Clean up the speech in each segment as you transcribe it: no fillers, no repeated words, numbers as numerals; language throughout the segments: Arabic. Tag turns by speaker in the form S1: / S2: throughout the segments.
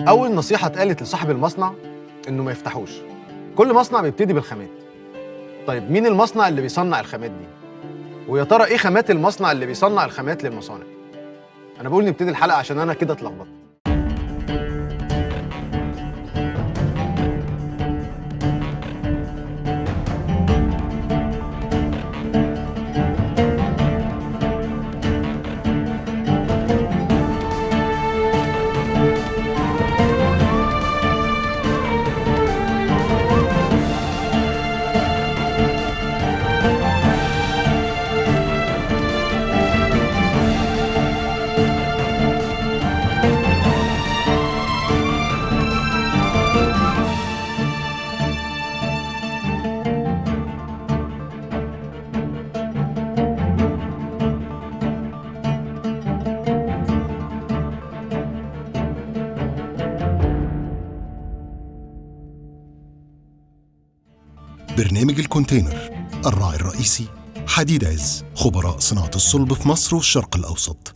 S1: أول نصيحة اتقالت لصاحب المصنع إنه ما يفتحوش. كل مصنع بيبتدي بالخامات. طيب مين المصنع اللي بيصنع الخامات دي؟ ويا ترى إيه خامات المصنع اللي بيصنع الخامات للمصانع؟ أنا بقول نبتدي الحلقة عشان أنا كده اتلخبطت.
S2: برنامج الكونتينر، الراعي الرئيسي حديد عز، خبراء صناعة الصلب في مصر والشرق الأوسط.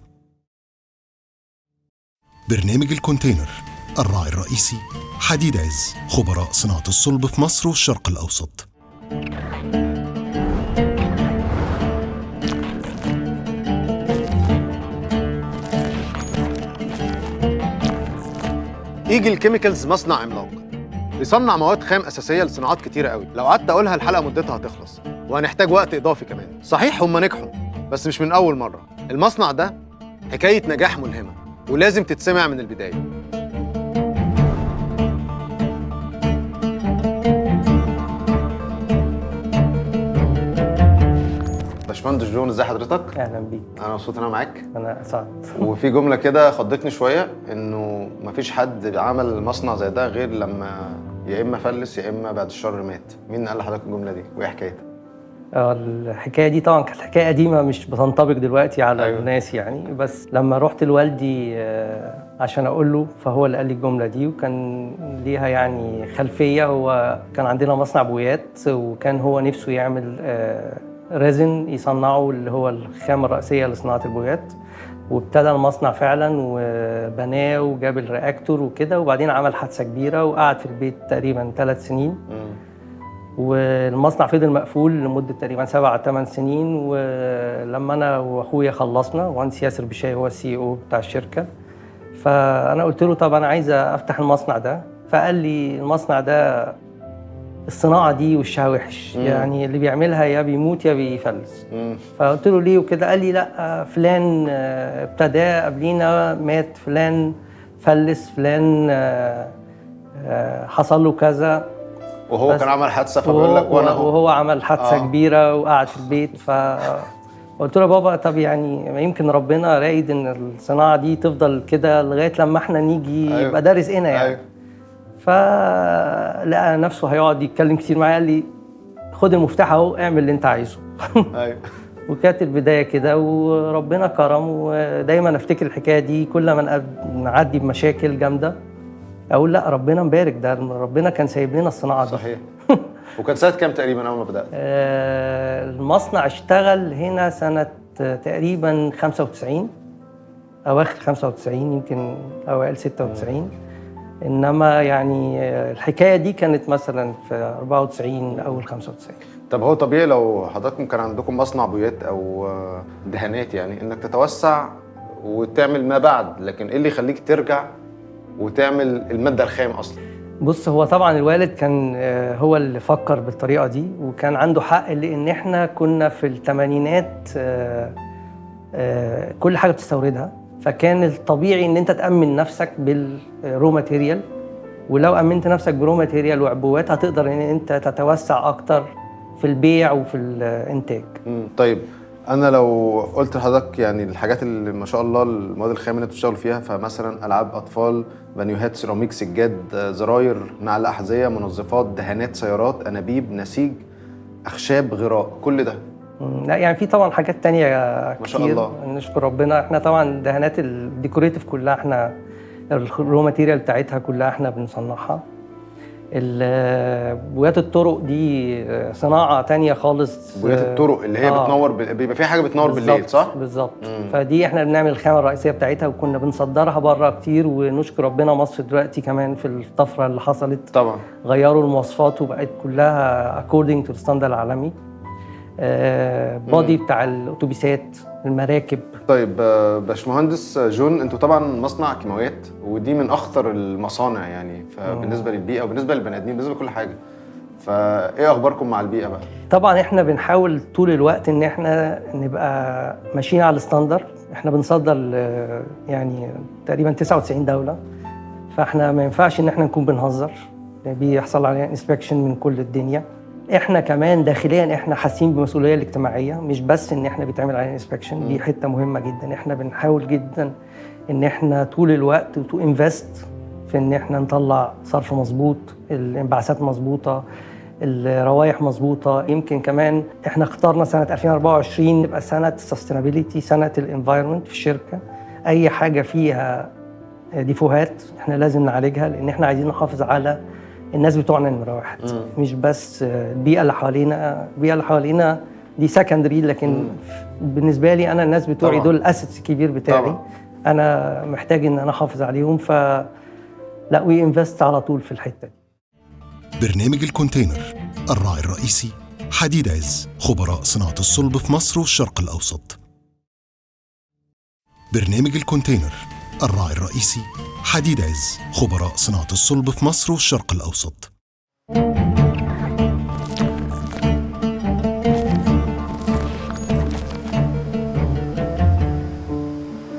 S2: برنامج الكونتينر، الراعي الرئيسي حديد عز، خبراء صناعة الصلب في مصر والشرق الأوسط.
S1: إيجل كيميكالز مصنع عملاق بيصنع مواد خام أساسية لصناعات كتيرة قوي. لو قعدت أقولها الحلقة مدتها هتخلص، وهنحتاج وقت إضافي كمان. صحيح هم نجحوا بس مش من أول مرة. المصنع ده حكاية نجاح ملهمة ولازم تتسمع من البداية. باشمهندس جون، ازي حضرتك؟
S3: اهلا بيك.
S1: انا مبسوط ان انا معاك.
S3: انا اسعد.
S1: وفي جمله كده خضتني شويه، انه مفيش حد عمل مصنع زي ده غير لما يا اما فلس يا اما بعد الشر مات. مين قال لحضرتك الجمله دي وايه حكايتها؟
S3: الحكايه دي طبعا كانت حكايه قديمه مش بتنطبق دلوقتي على
S1: أيوة.
S3: الناس يعني، بس لما رحت لوالدي عشان اقول له، فهو اللي قال لي الجمله دي، وكان ليها يعني خلفيه. هو كان عندنا مصنع بويات، وكان هو نفسه يعمل ريزن يصنعه، اللي هو الخامه الرئيسيه لصناعه البويات. وابتدى المصنع فعلا وبناه وجاب الرياكتور وكده، وبعدين عمل حادثه كبيره وقعد في البيت تقريبا 3 سنين. والمصنع فضل مقفول لمده تقريبا 7 أو 8 سنين. ولما انا واخويا خلصنا، مهندس ياسر بشاي هو السي او بتاع الشركه، فانا قلت له طب انا عايز افتح المصنع ده. فقال لي المصنع ده الصناعه دي وشها وحش، يعني اللي بيعملها يا بيموت يا بيفلس. فقلت له ليه وكده؟ قال لي لا، فلان ابتدى قبلينا مات، فلان فلس، فلان حصل له كذا.
S1: وهو كان عمل حادثه، فبيقول لك
S3: وهو عمل حادثه كبيره وقعد في البيت. فقلت له بابا طب يعني ما يمكن ربنا رايد ان الصناعه دي تفضل كده لغايه لما احنا نيجي.
S1: أيوة.
S3: يبقى ده رزقنا يعني.
S1: أيوة.
S3: فلقى نفسه هيقعد يتكلم كتير معايا، قال لي خد المفتاح اهو، اعمل اللي انت عايزه.
S1: ايوه.
S3: وكانت البدايه كده، وربنا كرم. ودايما افتكر الحكايه دي كل ما نعدي بمشاكل جامده، اقول لا ربنا مبارك، ده ربنا كان سايب لنا الصناعه دي.
S1: صحيح. وكان سنه كام تقريبا اول ما بدات؟
S3: المصنع اشتغل هنا سنه تقريبا 95، اواخر 95 يمكن اوائل 96. انما يعني الحكايه دي كانت مثلا في 94 اول 95.
S1: طب هو طبيعي لو حضراتكم كان عندكم مصنع بويات او دهانات يعني انك تتوسع وتعمل ما بعد، لكن ايه اللي يخليك ترجع وتعمل الماده الخام اصلا؟
S3: بص، هو طبعا الوالد كان هو اللي فكر بالطريقه دي، وكان عنده حق، لان احنا كنا في الثمانينات كل حاجه بتستوردها، فكان الطبيعي ان انت تامن نفسك بالرو ماتيريال. ولو امنت نفسك برو ماتيريال وعبوات هتقدر ان انت تتوسع اكتر في البيع وفي الانتاج.
S1: طيب انا لو قلت لحضرتك يعني الحاجات اللي ما شاء الله المواد الخام اللي بتشتغلوا فيها، فمثلا العاب اطفال، بانيوهات، سيراميك، سجاد، زراير، نعل احذيه، منظفات، دهانات سيارات، انابيب، نسيج، اخشاب، غراء، كل ده؟
S3: لا يعني في طبعا حاجات تانية كتير
S1: ما شاء الله،
S3: نشكر ربنا. احنا طبعا دهانات الديكوريتيف كلها احنا الرو ماتيريال بتاعتها كلها احنا بنصنعها. بويات الطرق دي صناعة تانية خالص.
S1: بويات الطرق اللي هي بتنور بيبقى فيها حاجة بتنور بالليل، صح؟
S3: بالظبط. فدي احنا بنعمل الخامة الرئيسية بتاعتها، وكنا بنصدرها بره كتير، ونشكر ربنا مصر دلوقتي كمان في الطفرة اللي حصلت
S1: طبعا
S3: غيروا المواصفات وبقت كلها according to الستاندرد العالمي. بودي بتاع الأتوبيسات، المراكب.
S1: طيب باشمهندس جون، انتوا طبعا مصنع كيماويات، ودي من اخطر المصانع يعني بالنسبه للبيئه وبالنسبه للبني ادمين، بالنسبه لكل حاجه. فايه اخباركم مع البيئه بقى؟
S3: طبعا احنا بنحاول طول الوقت ان احنا نبقى ماشيين على الستاندر. احنا بنصدر يعني تقريبا 99 دوله، فاحنا ما ينفعش ان احنا نكون بنهزر، بيحصل علينا انسبكشن من كل الدنيا. احنا كمان داخليا احنا حاسين بالمسؤوليه الاجتماعيه، مش بس ان احنا بيتعمل علينا انسبكشن، دي حته مهمه جدا. احنا بنحاول جدا ان احنا طول الوقت تو انفست في ان احنا نطلع صرف مظبوط، الانبعاثات مظبوطه، الروائح مظبوطه. يمكن كمان احنا اخترنا سنه 2024 تبقى سنه السستينابيليتي، سنه الانفايرمنت في الشركه. اي حاجه فيها ديفوهات احنا لازم نعالجها، لان احنا عايزين نحافظ على الناس بتوعنا نمرة واحد، مش بس البيئة اللي حوالينا. البيئة اللي حوالينا دي سكندري، لكن بالنسبة لي أنا الناس بتوعي دول الأسيتس الكبير بتاعي. طبعا. أنا محتاج إن أنا أحافظ عليهم، لا وي انفست على طول في الحتة دي.
S2: برنامج الكونتينر، الراعي الرئيسي حديد عز، خبراء صناعة الصلب في مصر والشرق الأوسط. برنامج الكونتينر، الراعي الرئيسي حديد عز، خبراء صناعة الصلب في مصر والشرق الأوسط.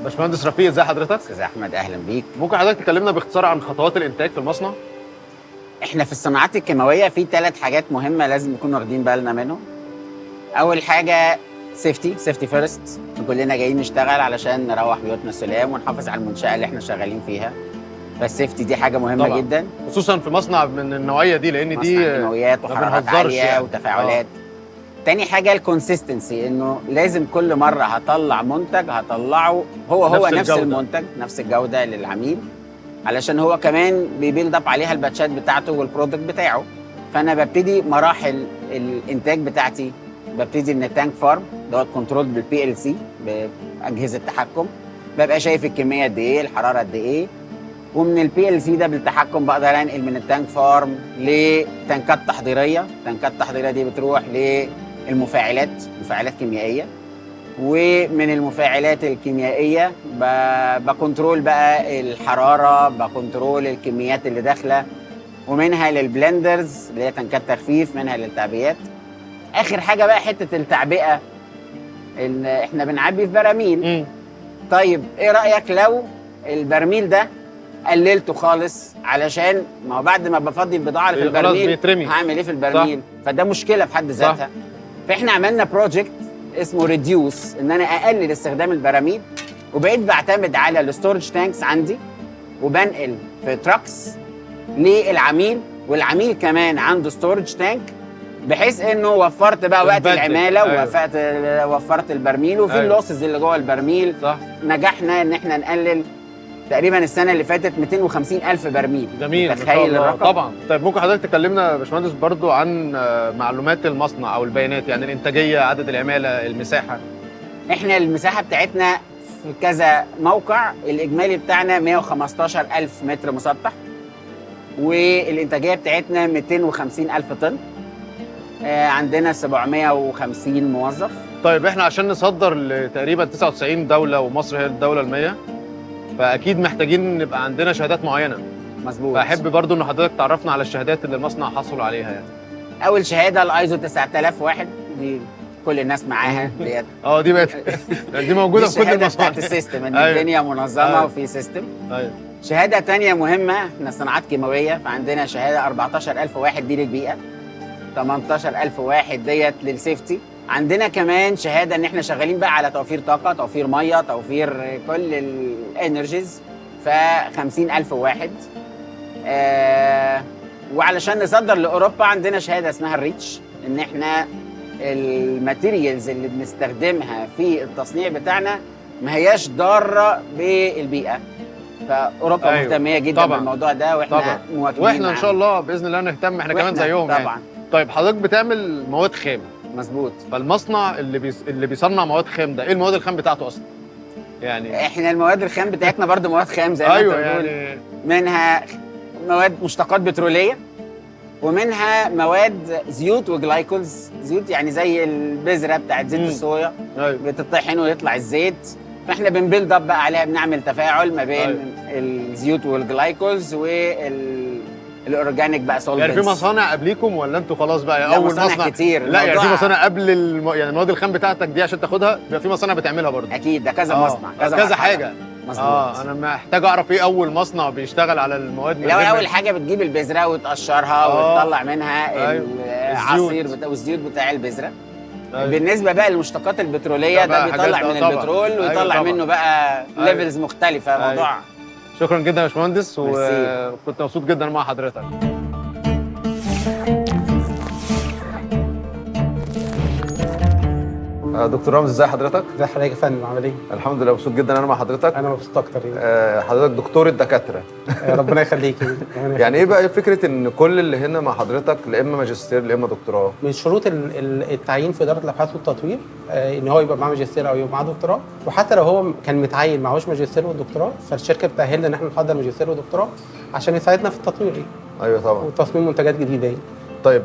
S1: باشمهندس رفيق، ازي حضرتك؟
S4: استاذ احمد، اهلا بيك.
S1: ممكن حضرتك تكلمنا باختصار عن خطوات الانتاج في المصنع؟
S4: احنا في الصناعات الكيماويه في 3 حاجات مهمه لازم نكون واخدين بالنا منهم. اول حاجه سيفتي فيرست، كلنا جايين نشتغل علشان نروح بيوتنا سلام ونحافظ على المنشاه اللي احنا شغالين فيها، فالسيفتي دي حاجه مهمه طبعا. جدا،
S1: خصوصا في مصنع من النوعيه دي، لان دي
S4: مصنع كيماويات وحرارات عاليه يعني. وتفاعلات. تاني حاجه الكونسيستنسي، انه لازم كل مره هطلع منتج هطلعه هو نفس المنتج، نفس الجوده للعميل، علشان هو كمان بيبيلد اب عليها الباتشات بتاعته والبرودكت بتاعه. فانا ببتدي مراحل الانتاج بتاعتي، ببتدي من التانك فارم دوت كنترول بالبي ال سي باجهزه تحكم، ببقى شايف الكميه قد ايه، الحراره قد ايه، ومن البي ال سي ده بالتحكم بقدر انقل من التانك فارم لتنكات تحضيريه. التنكات التحضيريه دي بتروح للمفاعلات، مفاعلات كيميائيه، ومن المفاعلات الكيميائيه بكنترول بقى الحراره، بكنترول الكميات اللي داخله، ومنها للبلندرز اللي هي تنكات تخفيف، منها للتعبئات. اخر حاجه بقى حته التعبئه، ان احنا بنعبي في براميل. طيب ايه رايك لو البرميل ده قللته خالص، علشان ما هو بعد ما بفضي البضاعه اللي في البرميل هعمل ايه في البرميل؟ صح. فده مشكله في حد ذاتها. صح. فاحنا عملنا بروجكت اسمه ريديوس، ان انا اقلل استخدام البراميل، وبقيت بعتمد على الستورج تانكس عندي، وبنقل في تراكس للعميل، والعميل كمان عنده ستورج تانك، بحيث انه وفرت بقى وقت العماله. أيوة. وفرت البرميل وفي اللوسز اللي جوه البرميل. صح. نجحنا ان احنا نقلل تقريبا السنه اللي فاتت 250,000 برميل.
S1: جميل،
S4: تخيل الرقم
S1: طبعا. طيب ممكن حضرتك تكلمنا يا باشمهندس برضو عن معلومات المصنع او البيانات، يعني الانتاجيه، عدد العماله، المساحه؟
S4: احنا المساحه بتاعتنا في كذا موقع، الاجمالي بتاعنا 115,000 متر مسطح، والانتاجيه بتاعتنا 250,000 طن. عندنا 750 موظف.
S1: طيب احنا عشان نصدر لتقريبا 99 دوله، ومصر هي الدوله ال100، فاكيد محتاجين نبقى عندنا شهادات معينه.
S4: مظبوط.
S1: فاحب برضو ان حضرتك تعرفنا على الشهادات اللي المصنع حصل عليها يعني.
S4: اول شهاده الايزو 9001، دي كل الناس معاها ديت.
S1: دي بقت دي موجوده في كل المصانع.
S4: بتاعت السيستم، ان الدنيا منظمه وفي سيستم. شهاده ثانيه مهمه، احنا صناعات كيماويه، فعندنا شهاده 14,001 دي للبيئه، 18,001 ديت للسيفتي. عندنا كمان شهاده ان احنا شغالين بقى على توفير طاقه، توفير ميه، توفير كل الانرجيز، ف 50,001. وعلشان نصدر لاوروبا عندنا شهاده اسمها الريتش، ان احنا الماتيريالز اللي بنستخدمها في التصنيع بتاعنا ما هياش ضاره بالبيئه، فاوروبا
S1: أيوة.
S4: مهتميه جدا
S1: طبعاً.
S4: بالموضوع ده، واحنا
S1: طبعا
S4: مواكبين
S1: واحنا ان شاء
S4: معاهم.
S1: الله باذن الله نهتم احنا كمان
S4: وإحنا
S1: زيهم
S4: طبعا
S1: يعني. طيب حضرتك بتعمل مواد خام،
S4: مظبوط.
S1: فالمصنع اللي بيصنع مواد خام ده ايه المواد الخام بتاعته اصلا؟ يعني
S4: احنا المواد الخام بتاعتنا برضو مواد خام زي ما
S1: ايوه
S4: انت بتقول،
S1: يعني
S4: منها مواد مشتقات بتروليه، ومنها مواد زيوت وجلايكولز. زيوت يعني زي البذره بتاعت زيت الصويا،
S1: ايوه
S4: بتطحن ويطلع الزيت، فاحنا بنبيلد اب بقى عليها، بنعمل تفاعل ما بين
S1: أيوة.
S4: الزيوت والجلايكولز والاورجانيك بقى سولفنتس.
S1: يعني في مصانع قبليكم ولا انتوا خلاص بقى
S4: لا،
S1: اول
S4: مصانع
S1: مصنع
S4: كتير.
S1: لا يعني في
S4: الموضوع
S1: مصانع قبل يعني المواد الخام بتاعتك دي عشان تاخدها بيبقى في مصانع بتعملها برضه؟
S4: اكيد ده كذا مصنع،
S1: كذا
S4: مرحلة.
S1: حاجه.
S4: مظبوط.
S1: انا محتاج اعرف ايه اول مصنع بيشتغل على المواد من
S4: الاول
S1: غير ما-
S4: اول حاجه بتجيب البذره وتقشرها وتطلع منها
S1: أيوة.
S4: العصير والزيوت بتاع البذره.
S1: أيوة.
S4: بالنسبه بقى للمشتقات البتروليه،
S1: بقى
S4: ده بيطلع
S1: حاجات
S4: من
S1: طبعاً.
S4: البترول
S1: أيوة
S4: ويطلع
S1: طبعاً.
S4: منه بقى
S1: أيوة.
S4: ليفلز مختلفه.
S1: أيوة.
S4: موضوع
S1: شكرا جدا يا باشمهندس،
S4: ميرسي.
S1: وكنت مبسوط جدا مع حضرتك. دكتور رامز ازي حضرتك؟
S5: ازي حضرتك يا فندم، عامل ايه؟
S1: الحمد لله مبسوط جدا انا مع حضرتك.
S5: انا مبسوط اكتر يعني.
S1: حضرتك دكتور الدكاتره.
S5: ربنا يخليك.
S1: يعني ايه بقى فكره ان كل اللي هنا مع حضرتك لا اما ماجستير لا اما دكتوراه؟
S5: من شروط التعيين في اداره الابحاث والتطوير ان هو يبقى معاه ماجستير او يبقى معاه دكتوراه، وحتى لو هو كان متعين معهوش ماجستير ودكتوراه فالشركه بتاهلنا ان احنا نحضر ماجستير ودكتوراه عشان يساعدنا في التطوير
S1: ايوه طبعا
S5: وتصميم منتجات جديده يعني.
S1: طيب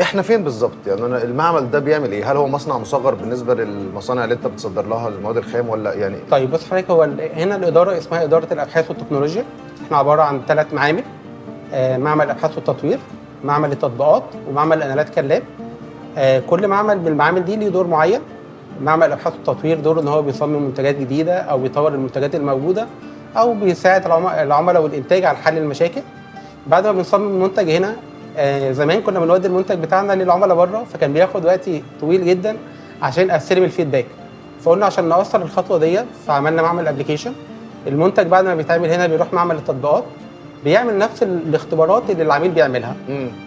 S1: احنا فين بالظبط؟ يعني انا المعمل ده بيعمل ايه؟ هل هو مصنع مصغر بالنسبه للمصانع اللي انت بتصدر لها المواد الخام ولا يعني؟
S5: طيب بص حضرتك، هو هنا الاداره اسمها اداره الابحاث والتكنولوجيا. احنا عباره عن 3 معامل، معمل الابحاث والتطوير، معمل التطبيقات، ومعمل الاناليتيكال لاب. كل معمل من المعامل دي ليه دور معين. معمل الابحاث والتطوير دوره ان هو بيصمم منتجات جديده او بيطور المنتجات الموجوده او بيساعد العملاء والانتاج على حل المشاكل. بعد ما بنصمم المنتج هنا، زمان كنا بنودي المنتج بتاعنا للعملاء بره، فكان بياخد وقت طويل جدا عشان استلم الفيدباك. فقلنا عشان نوصل الخطوه دي فعملنا معمل ابلكيشن. المنتج بعد ما بيتعمل هنا بيروح معمل التطبيقات، بيعمل نفس الاختبارات اللي العميل بيعملها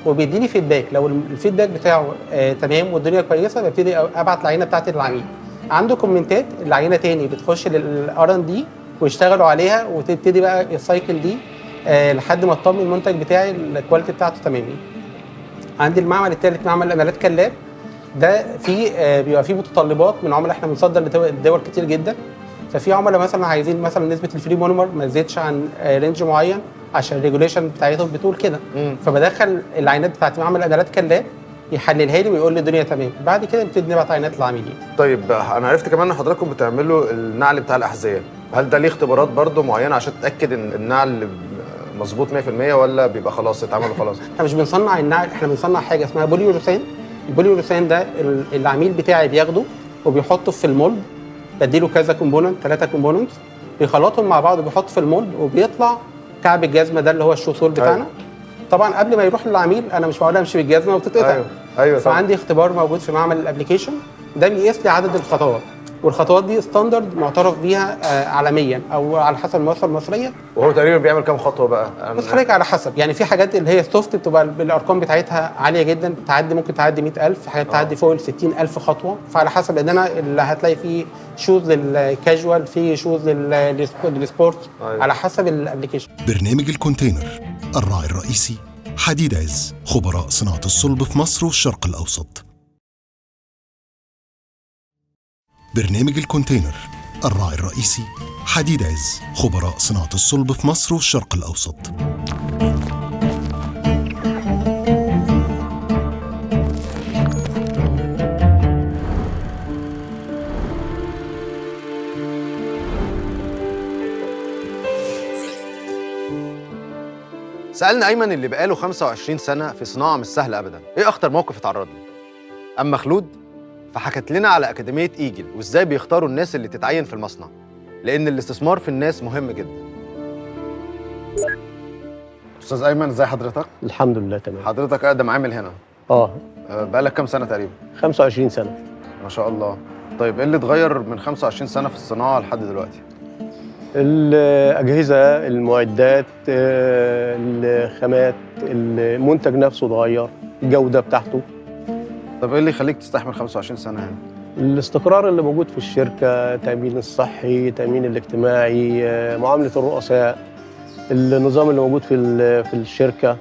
S5: وبيديني فيدباك. لو الفيدباك بتاعه تمام والدنيا كويسه، ببتدي ابعت العينه بتاعتي للعميل. عنده كومنتات، العينه تاني بتخش للR&D ويشتغلوا عليها، وتبتدي بقى السايكل دي لحد ما اطمن المنتج بتاعي الكواليتي بتاعته تمام. عندي المعمل الثالث معمل الاناليتيكال لاب، ده فيه بيبقى فيه متطلبات من عملاء. احنا بنصدر لدول كتير جدا، ففي عملاء مثلا عايزين مثلا نسبه الفري مونومر ما تزيدش عن رينج معين عشان الريجوليشن بتاعتهم بتقول كده. فبدخل العينات بتاعت معمل الاناليتيكال لاب يحللها لي ويقول لي الدنيا تمام. بعد كده نبتدي نبعت عينات للعميل.
S1: طيب انا عرفت كمان ان حضراتكم بتعملوا النعل بتاع الاحذيه، هل ده ليه اختبارات برضو معينه عشان تتاكد ان النعل مظبوط 100% ولا بيبقى خلاص اتعمل وخلاص؟
S5: احنا مش بنصنع النعل، احنا بنصنع حاجه اسمها بوليوريثان. البوليوريثان ده العميل بتاعي بياخده وبيحطه في المولد، بديله كذا كومبوننت، 3 كومبوننتس، بيخلطهم مع بعض وبيحط في المولد وبيطلع كعب الجزمه ده اللي هو الشو سول بتاعنا. طبعا قبل ما يروح للعميل انا مش معقول امشي بالجزمه وبتتقطع.
S1: ايوه
S5: فعندي اختبار موجود في معمل الابلكيشن، ده بيقيس لي عدد الخطوات، والخطوات دي ستاندرد معترف بيها عالميا او على حسب المؤسسه المصريه.
S1: وهو تقريبا بيعمل كام خطوه بقى؟
S5: بس حضرتك على حسب، يعني في حاجات اللي هي السوفت بتبقى الارقام بتاعتها عاليه جدا، ممكن تعدي 100,000، في حاجات تعدي فوق ال 60,000 خطوه. فعلى حسب، لان انا اللي هتلاقي فيه شوز للكاجوال، في شوز للسبورت، على حسب الابلكيشن.
S2: برنامج الكونتينر، الراعي الرئيسي حديد عز، خبراء صناعة الصلب في مصر والشرق الأوسط. برنامج الكونتينر، الراعي الرئيسي حديد عز، خبراء صناعة الصلب في مصر والشرق الأوسط.
S1: سألنا أيمن اللي بقاله 25 سنة في صناعة مش سهلة أبداً، إيه أخطر موقف اتعرض له؟ أما خلود فحكت لنا على أكاديمية إيجل وإزاي بيختاروا الناس اللي تتعين في المصنع، لأن الاستثمار في الناس مهم جداً. أستاذ أيمن إزاي حضرتك؟
S6: الحمد لله تمام.
S1: حضرتك أقدم عامل هنا. بقالك كام سنة تقريباً؟
S6: 25 سنة.
S1: ما شاء الله. طيب إيه اللي اتغير من 25 سنة في الصناعة لحد دلوقتي؟
S6: الأجهزة، المعدات، الخامات، المنتج نفسه اتغير، الجودة بتاعته.
S1: طب إيه اللي يخليك تستحمل 25 سنة هنا؟
S6: الاستقرار اللي موجود في الشركة، التأمين الصحي، التأمين الاجتماعي، معاملة الرؤساء، النظام اللي موجود في الشركة.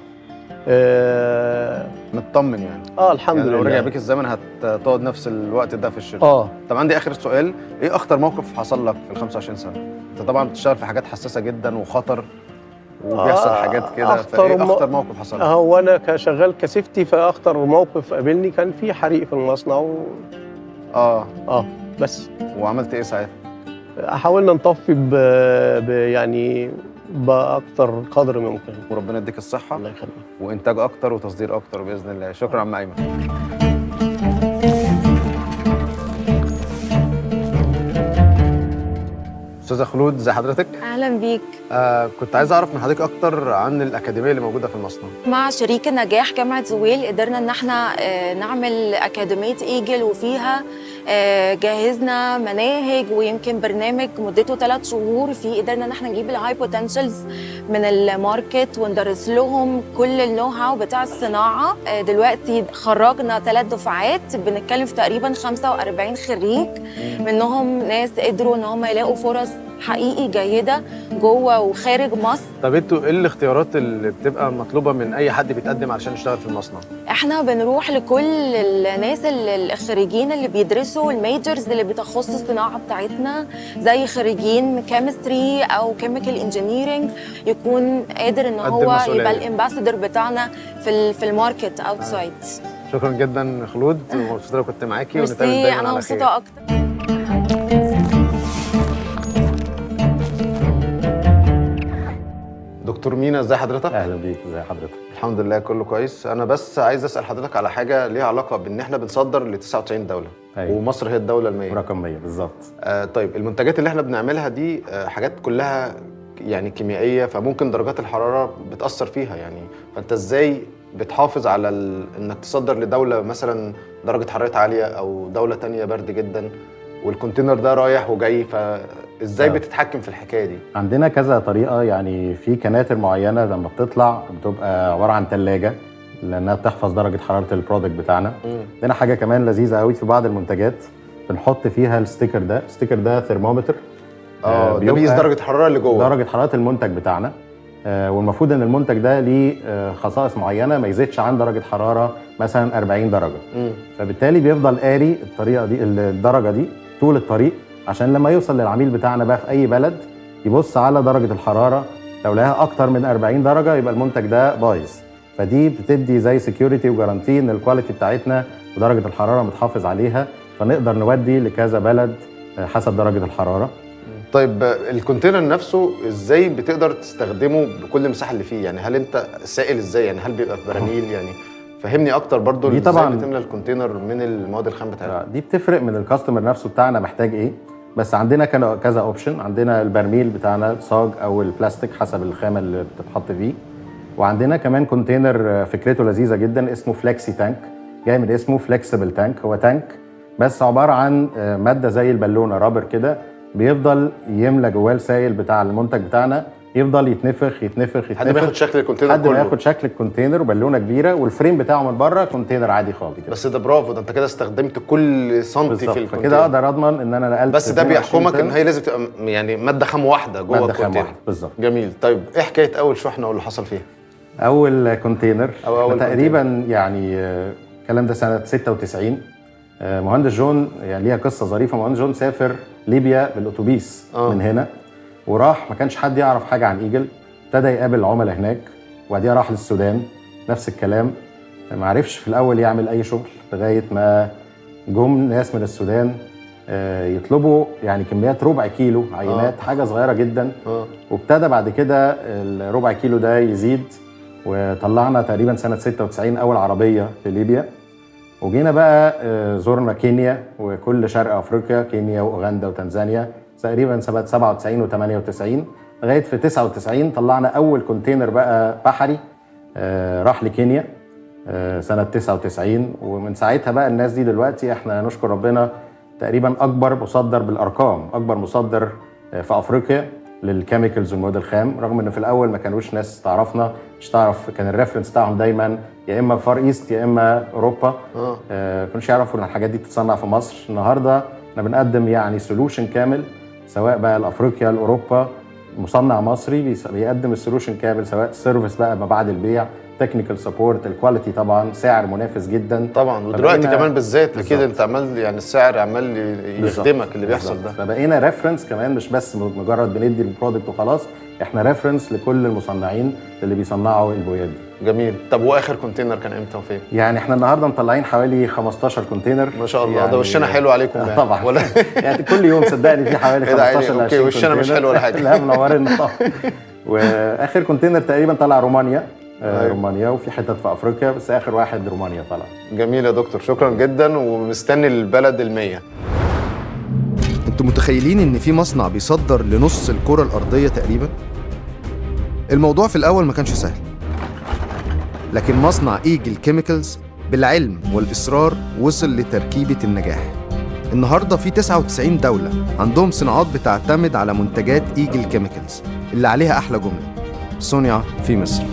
S1: مطمن يعني.
S6: الحمد
S1: يعني
S6: لله.
S1: لو رجع بيك الزمن هتقعد نفس الوقت ده في الشركه. طب عندي اخر سؤال، ايه اخطر موقف حصل لك في ال 25 سنه؟ انت طبعا بتشتغل في حاجات حساسه جدا وخطر وبيحصل حاجات كده، فايه اخطر موقف حصل لك؟
S6: هو انا كشغال كسيفتي، فاخطر موقف قابلني كان في حريق في المصنع بس.
S1: وعملت ايه ساعتها؟
S6: حاولنا نطفي يعني باكتر قدر ممكن.
S1: وربنا يديك الصحه.
S6: الله يخليك.
S1: وانتاج اكتر وتصدير اكتر باذن الله. شكرا عم ايمن. استاذه خلود، زي حضرتك؟
S7: اهلا بيك.
S1: كنت عايز اعرف من حضرتك اكتر عن الاكاديميه اللي موجوده في المصنع.
S7: مع شريك النجاح جامعه زويل قدرنا ان احنا نعمل اكاديميه ايجل، وفيها جهزنا مناهج ويمكن برنامج مدته 3 شهور. فيه قدرنا ان احنا نجيب الهاي بوتنشالز من الماركت وندرس لهم كل النو هاو بتاع الصناعه. دلوقتي خرجنا 3 دفعات، بنتكلم في تقريبا 45 خريج، منهم ناس قدروا ان هم يلاقوا فرص حقيقي جيده جوه وخارج مصر.
S1: طب انتوا ايه الاختيارات اللي بتبقى مطلوبه من اي حد بيتقدم علشان يشتغل في المصنع؟
S7: احنا بنروح لكل الناس الخريجين اللي بيدرسوا الميجرز اللي بتخص الصناعه بتاعتنا، زي خريجين كيمستري او كيميكال انجينيرنج، يكون قادر ان هو يبقى الامباسادور بتاعنا في الماركت اوتسايد.
S1: شكرا جدا خلود، مبسوطه كنت معاكي، ونتقابل دايما على خير.
S7: انا مبسوطه اكتر.
S1: دكتور مينا، ازي حضرتك؟
S8: اهلا بيك، ازي حضرتك؟
S1: الحمد لله كله كويس. انا بس عايز اسال حضرتك على حاجه ليها علاقه بان احنا بنصدر ل 99 دوله.
S8: أيوة.
S1: ومصر هي الدوله ال100
S8: رقم 100 بالظبط.
S1: طيب المنتجات اللي احنا بنعملها دي حاجات كلها يعني كيميائيه، فممكن درجات الحراره بتاثر فيها يعني، فانت ازاي بتحافظ على انك تصدر لدوله مثلا درجه حرارتها عاليه او دوله تانية برد جدا، والكونتينر ده رايح وجاي، فازاي بتتحكم في الحكايه دي؟
S8: عندنا كذا طريقه، يعني في كناتر معينه لما بتطلع بتبقى عباره عن ثلاجه لانها بتحفظ درجه حراره البرودكت بتاعنا. عندنا حاجه كمان لذيذه قوي في بعض المنتجات بنحط فيها الستيكر ده ثرمومتر.
S1: ده بيقيس درجه الحراره اللي جوه،
S8: درجه حراره المنتج بتاعنا. والمفروض ان المنتج ده ليه خصائص معينه ما يزيدش عن درجه حراره مثلا 40 درجه. فبالتالي بيفضل قاري الطريقه دي الدرجه دي طول الطريق، عشان لما يوصل للعميل بتاعنا بقى في اي بلد يبص على درجه الحراره، لو لقاها اكتر من 40 درجه يبقى المنتج ده بايظ. فدي بتدي زي سكيورتي وجارانتي ان الكواليتي بتاعتنا ودرجه الحراره متحافظ عليها، فنقدر نودي لكذا بلد حسب درجه الحراره.
S1: طيب الكونتينر نفسه ازاي بتقدر تستخدمه بكل المساحه اللي فيه؟ يعني هل انت سائل ازاي؟ يعني هل بيبقى في براميل؟ يعني فهمني اكتر برضو
S8: ازاي طبعا
S1: بتملى الكونتينر من المواد الخام بتاعتها.
S8: دي بتفرق من الكاستمر نفسه بتاعنا محتاج ايه، بس عندنا كذا اوبشن. عندنا البرميل بتاعنا صاج او البلاستيك حسب الخامه اللي بتتحط فيه، وعندنا كمان كونتينر فكرته لذيذه جدا اسمه فليكسي تانك، جاي من اسمه فليكسبل تانك. هو تانك بس عباره عن ماده زي البالونه رابر كده، بيفضل يملى جواه السائل بتاع المنتج بتاعنا، يفضل يتنفخ
S1: لحد ما ياخد شكل الكونتينر
S8: كله، لحد ما ياخد شكل الكونتينر وبالونه كبيره، والفريم بتاعه من بره كونتينر عادي خالص كده.
S1: بس ده برافو، ده انت كده استخدمت كل سنتي في الكونتينر،
S8: فكده اقدر اضمن ان انا نقلت.
S1: بس ده بيحكمك ان هي لازم تبقى يعني ماده خام واحده جوه الكونتينر
S8: بالظبط.
S1: جميل. طيب ايه حكايه اول شحنه واللي حصل فيها؟
S8: اول كونتينر
S1: أول
S8: تقريبا كونتينر. يعني الكلام ده سنه 96. مهندس جون يعني ليها قصه ظريفه. مهندس جون سافر ليبيا بالاتوبيس من هنا، وراح ما كانش حد يعرف حاجه عن ايجل، ابتدى يقابل عملاء هناك، وبعديها راح للسودان نفس الكلام. ما عرفش في الاول يعمل اي شغل لغايه ما جم ناس من السودان يطلبوا يعني كميات ربع كيلو عينات، حاجه صغيره جدا. وابتدى بعد كده الربع كيلو ده يزيد، وطلعنا تقريبا سنه 96 اول عربيه لليبيا. وجينا بقى زورنا كينيا وكل شرق افريقيا، كينيا واوغندا وتنزانيا، تقريبا سنه 97 و98 لغايه في 99 طلعنا اول كونتينر بقى بحري راح لكينيا سنه 99. ومن ساعتها بقى الناس دي دلوقتي احنا نشكر ربنا تقريبا اكبر مصدر بالارقام، اكبر مصدر في افريقيا للكيميكالز والمواد الخام، رغم ان في الاول ما كانوش ناس تعرفنا، مش تعرف، كان الريفرنس بتاعهم دايما يا اما فار ايست يا اما اوروبا. كانوش يعرفوا ان الحاجات دي بتتصنع في مصر. النهارده احنا بنقدم يعني سولوشن كامل، سواء بقى لافريقيا لاوروبا، مصنع مصري بيقدم السولوشن كامل، سواء سيرفيس بقى ما بعد البيع، تكنيكال سبورت، الكواليتي طبعا، سعر منافس جدا
S1: طبعا. ودلوقتي كمان بالذات اكيد انت عمال يعني السعر عمال يخدمك اللي بيحصل ده.
S8: فبقينا ريفرنس كمان، مش بس مجرد بندي البرودكت وخلاص، احنا ريفرنس لكل المصنعين اللي بيصنعوا البويات دي.
S1: جميل. طب واخر كونتينر كان امتى وفين؟
S8: يعني احنا النهارده مطلعين حوالي 15 كونتينر.
S1: ما شاء الله.
S8: يعني
S1: ده وشنا حلو عليكم يعني.
S8: طبعا
S1: ولا
S8: يعني كل يوم صدقني في حوالي 15 ل 20
S1: اوكي وشنا مش حلو ولا حاجه.
S8: لا منورين طبعا. واخر كونتينر تقريبا طلع رومانيا. رومانيا، وفي حتت في افريقيا، بس اخر واحد رومانيا طلع.
S1: جميل يا دكتور، شكرا جدا، ومستني البلد ال100.
S9: انتوا متخيلين ان في مصنع بيصدر لنص الكرة الارضية تقريبا؟ الموضوع في الاول ما كانش سهل، لكن مصنع ايجل كيميكالز بالعلم والاصرار وصل لتركيبة النجاح. النهارده في 99 دولة عندهم صناعات بتعتمد على منتجات ايجل كيميكالز اللي عليها احلى جملة: صنع في مصر.